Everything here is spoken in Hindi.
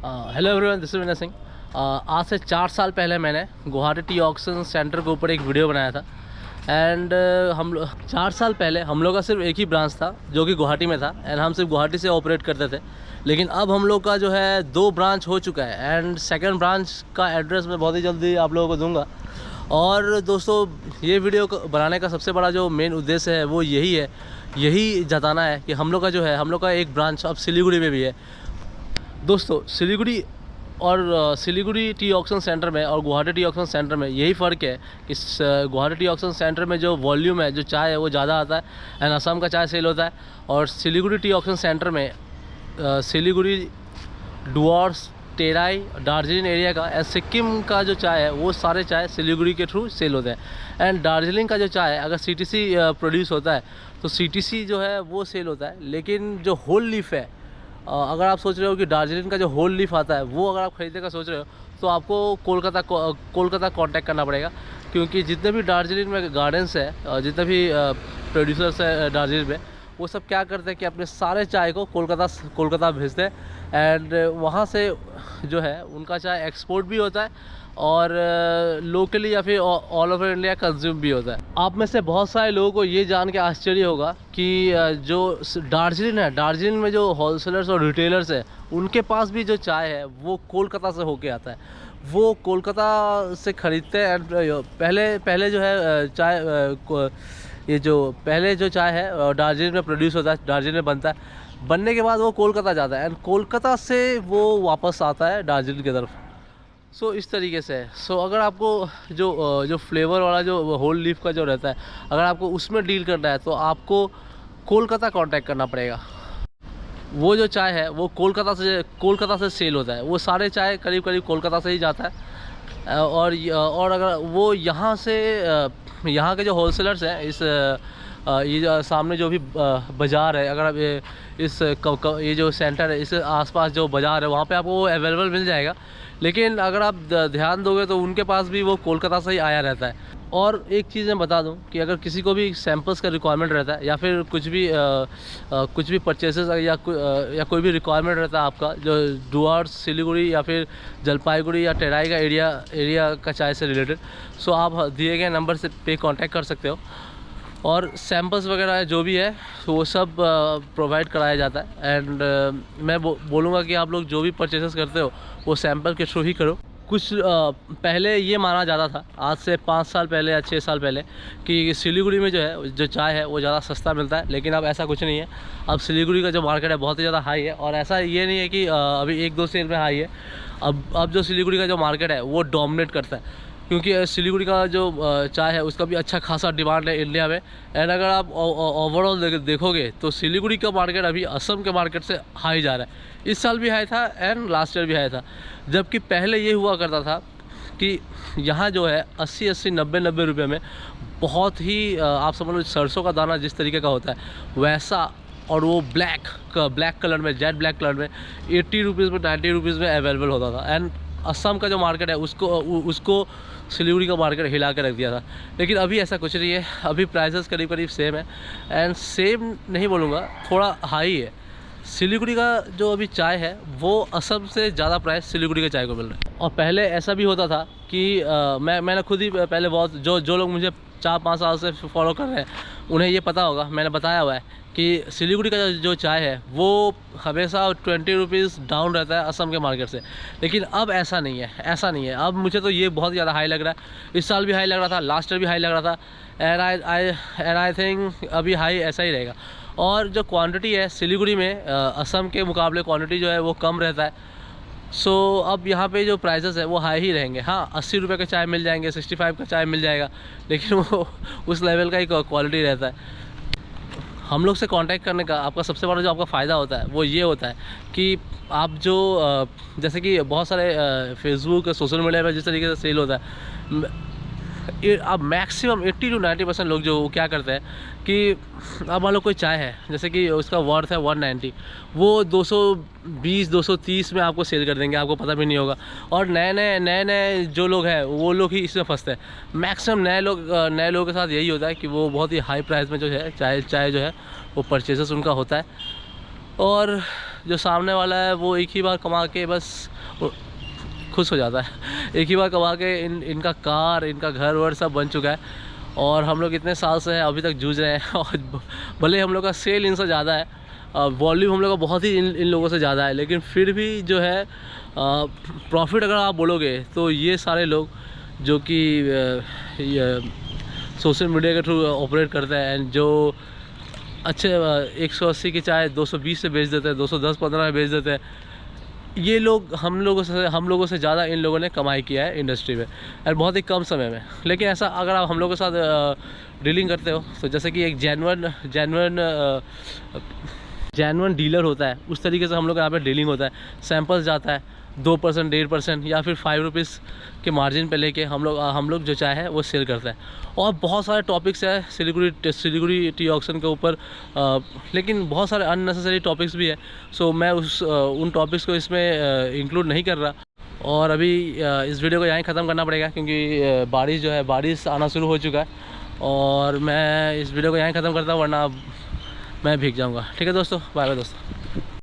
Hello everyone, this is Vinay Singh. आज से 4 साल पहले मैंने गुवाहाटी टी ऑक्शन सेंटर के ऊपर एक वीडियो बनाया था। एंड हम लोग 4 साल पहले हम लोग का सिर्फ एक ही ब्रांच था जो कि गुवाहाटी में था। एंड हम सिर्फ गुवाहाटी से ऑपरेट करते थे। लेकिन अब हम लोग का जो है 2 ब्रांच हो चुका है। एंड सेकंड ब्रांच का एड्रेस मैं बहुत ही जल्दी आप लोगों को दूंगा। और दोस्तों, ये वीडियो को बनाने का सबसे बड़ा जो मेन उद्देश्य है वो यही जताना है कि हम लोग का एक ब्रांच अब सिलीगुड़ी में भी है। दोस्तों, सिलीगुड़ी टी ऑक्शन सेंटर में और गुवाहाटी टी ऑक्शन सेंटर में यही फ़र्क है कि गुवाहाटी टी ऑक्शन सेंटर में जो वॉल्यूम है, जो चाय है, वो ज़्यादा आता है एंड असम का चाय सेल होता है। और सिलीगुड़ी टी ऑक्शन सेंटर में सिलीगुड़ी, डुवर्स, टेराई, दार्जिलिंग एरिया का एंड सिक्किम का जो चाय है वो सारे चाय सिलीगुड़ी के थ्रू सेल होते हैं। एंड दार्जिलिंग का जो चाय है, अगर सीटीसी प्रोड्यूस होता है तो सीटीसी जो है वो सेल होता है। लेकिन जो होल लीफ है, अगर आप सोच रहे हो कि दार्जिलिंग का जो होल लीफ आता है वो अगर आप ख़रीदने का सोच रहे हो तो आपको कोलकाता कांटेक्ट करना पड़ेगा। क्योंकि जितने भी दार्जिलिंग में गार्डन्स है, जितने भी प्रोड्यूसर्स है दार्जिलिंग में, वो सब क्या करते हैं कि अपने सारे चाय को कोलकाता भेजते हैं। एंड वहाँ से जो है उनका चाय एक्सपोर्ट भी होता है और लोकली या फिर ऑल ओवर इंडिया कंज्यूम भी होता है। आप में से बहुत सारे लोगों को ये जान के आश्चर्य होगा कि जो दार्जिलिंग में जो होलसेलर्स और रिटेलर्स है उनके पास भी जो चाय है वो कोलकाता से होके आता है। वो कोलकाता से ख़रीदते हैं। पहले जो है पहले जो चाय है दार्जिलिंग में प्रोड्यूस होता है, दार्जिलिंग में बनता है। बनने के बाद वो कोलकाता जाता है एंड कोलकाता से वो वापस आता है दार्जिलिंग की तरफ। सो इस तरीके से है। अगर आपको जो फ्लेवर वाला जो होल लीफ का जो रहता है, अगर आपको उसमें डील करना है तो आपको कोलकाता कांटेक्ट करना पड़ेगा। वो जो चाय है वो कोलकाता से सेल होता है। वो सारे चाय करीब कोलकाता से ही जाता है। और अगर वो यहाँ के जो होलसेलर्स हैं, ये जो सामने जो भी बाज़ार है, अगर आप ये जो सेंटर है, इस आसपास जो बाज़ार है वहाँ पे आपको वो अवेलेबल मिल जाएगा। लेकिन अगर आप ध्यान दोगे तो उनके पास भी वो कोलकाता से ही आया रहता है। और एक चीज़ मैं बता दूं कि अगर किसी को भी सैंपल्स का रिक्वायरमेंट रहता है या फिर कुछ भी परचेसेस या कोई भी रिक्वायरमेंट रहता है आपका, जो डुवर्स, सिलीगुड़ी या फिर जलपाईगुड़ी या टेराई का एरिया का चाय से रिलेटेड, सो आप दिए गए नंबर से पे कांटेक्ट कर सकते हो। और सैंपल्स वगैरह जो भी है वो सब प्रोवाइड कराया जाता है। एंड मैं बोलूँगा कि आप लोग जो भी परचेसेस करते हो वो सैंपल के थ्रू ही करो। कुछ पहले ये माना जाता था, आज से 5 साल पहले या 6 साल पहले, कि सिलीगुड़ी में जो चाय है वो ज़्यादा सस्ता मिलता है। लेकिन अब ऐसा कुछ नहीं है। अब सिलीगुड़ी का जो मार्केट है बहुत ही ज़्यादा हाई है। और ऐसा ये नहीं है कि अभी 1-2 सेल में हाई है। अब जो सिलीगुड़ी का जो मार्केट है वो डोमिनेट करता है। क्योंकि सिलीगुड़ी का जो चाय है उसका भी अच्छा खासा डिमांड है इंडिया में। एंड अगर आप ओवरऑल देखोगे तो सिलीगुड़ी का मार्केट अभी असम के मार्केट से हाई जा रहा है। इस साल भी हाई था एंड लास्ट ईयर भी हाई था। जबकि पहले ये हुआ करता था कि यहाँ जो है 80-80, 90-90 रुपये में बहुत ही आप समझ लो सरसों का दाना जिस तरीके का होता है वैसा, और वो ब्लैक कलर में, जेट ब्लैक कलर में 80 रुपीज़ में, 90 रुपीज़ में अवेलेबल होता था। एंड असम का जो मार्केट है उसको सिलीगुड़ी का मार्केट हिला के रख दिया था। लेकिन अभी ऐसा कुछ नहीं है। अभी प्राइसेस करीब सेम है। एंड सेम नहीं बोलूँगा, थोड़ा हाई है। सिलीगुड़ी का जो अभी चाय है वो असम से ज़्यादा प्राइस सिलीगुड़ी के चाय को मिल रहा है। और पहले ऐसा भी होता था कि मैंने खुद ही पहले बहुत, जो लोग मुझे 4-5 साल से फॉलो कर रहे हैं उन्हें ये पता होगा, मैंने बताया हुआ है कि सिलीगुड़ी का जो चाय है वो हमेशा 20 रुपीज़ डाउन रहता है असम के मार्केट से। लेकिन अब ऐसा नहीं है। अब मुझे तो ये बहुत ज़्यादा हाई लग रहा है। इस साल भी हाई लग रहा था, लास्ट ईयर भी हाई लग रहा था। एंड आई थिंक अभी हाई ऐसा ही रहेगा। और जो क्वांटिटी है सिलीगुड़ी में असम के मुकाबले क्वांटिटी जो है वो कम रहता है। अब यहाँ पे जो प्राइसेस है वो हाई ही रहेंगे। हाँ, 80 रुपये का चाय मिल जाएंगे, 65 का चाय मिल जाएगा। लेकिन वो उस लेवल का ही क्वालिटी रहता है। हम लोग से कांटेक्ट करने का आपका सबसे बड़ा जो आपका फ़ायदा होता है वो ये होता है कि आप जैसे कि बहुत सारे फेसबुक, सोशल मीडिया पर जिस तरीके से सेल होता है, अब मैक्सिमम 80 to 90% लोग जो क्या करते हैं कि अब मान लो कोई चाय है जैसे कि उसका वर्थ है 190, वो 220-230 में आपको सेल कर देंगे, आपको पता भी नहीं होगा। और नए जो लोग हैं वो लोग ही इसमें फंसते हैं। मैक्सिमम नए लोगों के साथ यही होता है कि वो बहुत ही हाई प्राइस में जो है चाय जो है वो परचेसेस उनका होता है। और जो सामने वाला है वो एक ही बार कमा के बस खुश हो जाता है। एक ही बार कमा के इनका कार, इनका घर वर सब बन चुका है, और हम लोग इतने साल से हैं अभी तक जूझ रहे हैं। और भले हम लोग का सेल इनसे ज़्यादा है, वॉल्यूम हम लोग का बहुत ही इन लोगों से ज़्यादा है, लेकिन फिर भी जो है प्रॉफिट अगर आप बोलोगे तो ये सारे लोग जो कि सोशल मीडिया के थ्रू ऑपरेट करते हैं, एंड जो अच्छे 180 की चाय 220 से बेच देते हैं, 210-15 में बेच देते हैं, ये लोग हम लोगों से ज़्यादा इन लोगों ने कमाई किया है इंडस्ट्री में, और बहुत ही कम समय में। लेकिन ऐसा अगर आप हम लोगों के साथ डीलिंग करते हो, तो जैसे कि एक जेन्युइन डीलर होता है, उस तरीके से हम लोग यहाँ पे डीलिंग होता है। सैंपल्स जाता है 2%, 1.5% या फिर 5 रुपीज़ के मार्जिन पे लेके हम लोग जो चाहे वो सेल करते हैं। और बहुत सारे टॉपिक्स है सिलीगुड़ी टी ऑक्शन के ऊपर, लेकिन बहुत सारे अननेसेसरी टॉपिक्स भी है। सो मैं उन टॉपिक्स को इसमें इंक्लूड नहीं कर रहा। और अभी इस वीडियो को यहीं ख़त्म करना पड़ेगा, क्योंकि बारिश आना शुरू हो चुका है, और मैं इस वीडियो को यहीं ख़त्म करता हूँ, वरना मैं भीग जाऊँगा। ठीक है दोस्तों, बाय बाय दोस्तों।